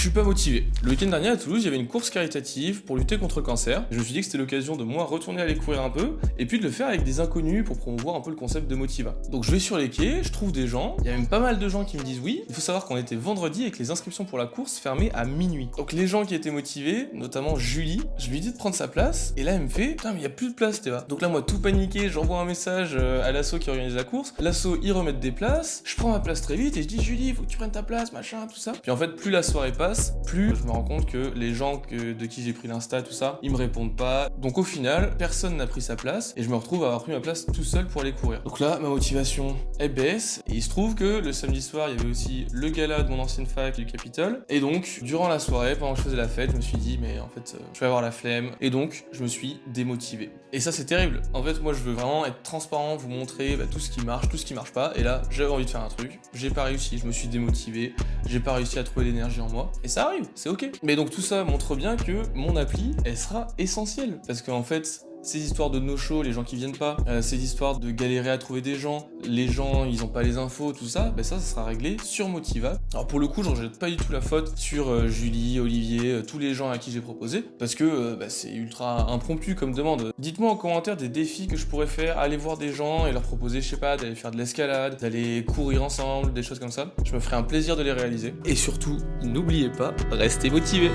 je suis pas motivé. Le week-end dernier à Toulouse, il y avait une course caritative pour lutter contre le cancer. Je me suis dit que c'était l'occasion de moi retourner aller courir un peu et puis de le faire avec des inconnus pour promouvoir un peu le concept de Motiva. Donc je vais sur les quais, je trouve des gens, il y a même pas mal de gens qui me disent oui. Il faut savoir qu'on était vendredi et que les inscriptions pour la course fermaient à minuit. Donc les gens qui étaient motivés, notamment Julie, je lui dis de prendre sa place et là elle me fait putain mais il y a plus de place Théa. Donc là moi tout paniqué, j'envoie un message à l'asso qui organise la course. L'asso ils remettent des places, je prends ma place très vite et je dis Julie, faut que tu prennes ta place, machin, tout ça. Puis en fait plus la soirée passe, plus je me rends compte que les gens de qui j'ai pris l'insta, tout ça, ils me répondent pas. Donc au final, personne n'a pris sa place et je me retrouve à avoir pris ma place tout seul pour aller courir. Donc là, ma motivation, elle baisse et il se trouve que le samedi soir, il y avait aussi le gala de mon ancienne fac du Capitole. Et donc, durant la soirée, pendant que je faisais la fête, je me suis dit, mais en fait, je vais avoir la flemme. Et donc, je me suis démotivé. Et ça, c'est terrible. En fait, moi, je veux vraiment être transparent, vous montrer tout ce qui marche, tout ce qui marche pas. Et là, j'avais envie de faire un truc. J'ai pas réussi, je me suis démotivé. J'ai pas réussi à trouver l'énergie en moi. Et ça arrive, c'est ok. Mais donc, tout ça montre bien que mon appli, elle sera essentielle. Parce qu'en fait, ces histoires de no-show, les gens qui viennent pas, ces histoires de galérer à trouver des gens, les gens ils ont pas les infos, tout ça, ça sera réglé sur Motiva. Alors pour le coup, j'en jette pas du tout la faute sur Julie, Olivier, tous les gens à qui j'ai proposé, parce que c'est ultra impromptu comme demande. Dites-moi en commentaire des défis que je pourrais faire, aller voir des gens et leur proposer, je sais pas, d'aller faire de l'escalade, d'aller courir ensemble, des choses comme ça. Je me ferai un plaisir de les réaliser. Et surtout, n'oubliez pas, restez motivés.